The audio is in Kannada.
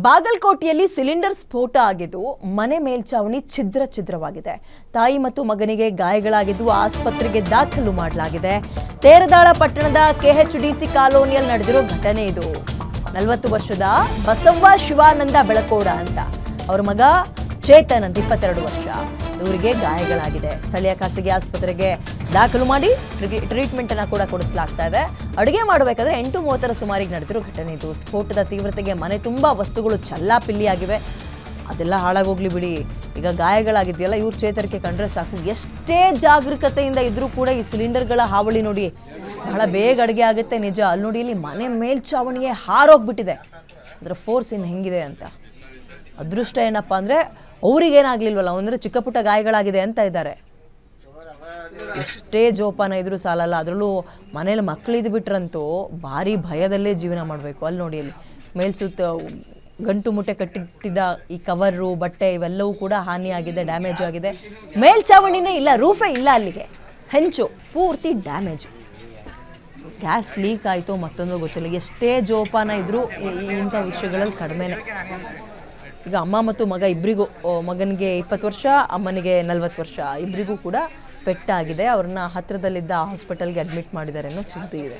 ಬಾಗಲಕೋಟೆಯಲ್ಲಿ ಸಿಲಿಂಡರ್ ಸ್ಫೋಟ ಆಗಿದ್ದು ಮನೆ ಮೇಲ್ಚಾವಣಿ ಛಿದ್ರವಾಗಿದೆ. ತಾಯಿ ಮತ್ತು ಮಗನಿಗೆ ಗಾಯಗಳಾಗಿದ್ದು ಆಸ್ಪತ್ರೆಗೆ ದಾಖಲು ಮಾಡಲಾಗಿದೆ. ತೇರದಾಳ ಪಟ್ಟಣದ ಕೆಎಚ್ಡಿಸಿ ಕಾಲೋನಿಯಲ್ಲಿ ನಡೆದಿರೋ ಘಟನೆ ಇದು. 40 ವರ್ಷದ ಬಸವ್ವ ಶಿವಾನಂದ ಬೆಳಕೋಡ ಅಂತ ಅವರ ಮಗ ಚೇತನ್ ಅಂತ 22 ವರ್ಷ. ಇವರಿಗೆ ಗಾಯಗಳಾಗಿದೆ. ಸ್ಥಳೀಯ ಖಾಸಗಿ ಆಸ್ಪತ್ರೆಗೆ ದಾಖಲು ಮಾಡಿ ಟ್ರೀಟ್ಮೆಂಟ್ ಅನ್ನು ಕೂಡ ಕೊಡಿಸಲಾಗ್ತಾ ಇದೆ. ಅಡುಗೆ ಮಾಡಬೇಕಾದ್ರೆ 8:30 ಸುಮಾರಿಗೆ ನಡೆದಿರೋ ಘಟನೆ ಇದು. ಸ್ಫೋಟದ ತೀವ್ರತೆಗೆ ಮನೆ ತುಂಬಾ ವಸ್ತುಗಳು ಚಲ್ಲಾಪಿಲ್ಲಿಯಾಗಿವೆ. ಅದೆಲ್ಲ ಹಾಳಾಗೋಗ್ಲಿ ಬಿಡಿ, ಈಗ ಗಾಯಗಳಾಗಿದೆಯಲ್ಲ, ಇವ್ರ ಚೇತರಿಕೆ ಕಂಡ್ರೆ ಸಾಕು. ಎಷ್ಟೇ ಜಾಗರೂಕತೆಯಿಂದ ಇದ್ರೂ ಕೂಡ ಈ ಸಿಲಿಂಡರ್ಗಳ ಹಾವಳಿ ನೋಡಿ ಬಹಳ ಬೇಗ ಅಡುಗೆ ಆಗುತ್ತೆ ನಿಜ. ಅಲ್ಲಿ ನೋಡಿ, ಇಲ್ಲಿ ಮನೆ ಮೇಲ್ಚಾವಣಿಗೆ ಹಾರೋಗ್ಬಿಟ್ಟಿದೆ. ಅದರ ಫೋರ್ಸ್ ಇನ್ನು ಹೆಂಗಿದೆ ಅಂತ. ಅದೃಷ್ಟ ಏನಪ್ಪ ಅಂದರೆ ಅವ್ರಿಗೇನಾಗಲಿಲ್ವಲ್ಲ, ಅಂದರೆ ಚಿಕ್ಕ ಪುಟ್ಟ ಗಾಯಗಳಾಗಿದೆ ಅಂತ ಇದ್ದಾರೆ. ಎಷ್ಟೇ ಜೋಪಾನ ಇದ್ರೂ ಸಾಲಲ್ಲ. ಅದರಲ್ಲೂ ಮನೇಲಿ ಮಕ್ಕಳಿದ್ದು ಬಿಟ್ರಂತೂ ಭಾರಿ ಭಯದಲ್ಲೇ ಜೀವನ ಮಾಡಬೇಕು. ಅಲ್ಲಿ ನೋಡಿ, ಅಲ್ಲಿ ಮೇಲ್ಸುತ್ತ ಗಂಟು ಮುಟ್ಟೆ ಕಟ್ಟಿಟ್ಟಿದ್ದ ಈ ಕವರು, ಬಟ್ಟೆ ಇವೆಲ್ಲವೂ ಕೂಡ ಹಾನಿಯಾಗಿದೆ, ಡ್ಯಾಮೇಜ್ ಆಗಿದೆ. ಮೇಲ್ಚಾವಣಿನೇ ಇಲ್ಲ, ರೂಫೇ ಇಲ್ಲ, ಅಲ್ಲಿಗೆ ಹೆಂಚು ಪೂರ್ತಿ ಡ್ಯಾಮೇಜು. ಗ್ಯಾಸ್ ಲೀಕ್ ಆಯಿತು ಮತ್ತೊಂದು ಗೊತ್ತಿಲ್ಲ. ಎಷ್ಟೇ ಜೋಪಾನ ಇದ್ದರೂ ಇಂಥ ವಿಷಯಗಳಲ್ಲಿ ಕಡಿಮೆನೆ. ಈಗ ಅಮ್ಮ ಮತ್ತು ಮಗ ಇಬ್ಬರಿಗೂ, ಮಗನಿಗೆ 20 ವರ್ಷ, ಅಮ್ಮನಿಗೆ 40 ವರ್ಷ, ಇಬ್ಬರಿಗೂ ಕೂಡ ಪೆಟ್ಟಾಗಿದೆ. ಅವ್ರನ್ನ ಹತ್ತಿರದಲ್ಲಿದ್ದ ಹಾಸ್ಪಿಟಲ್ಗೆ ಅಡ್ಮಿಟ್ ಮಾಡಿದ್ದಾರೆ ಅನ್ನೋ ಸುದ್ದಿ ಇದೆ.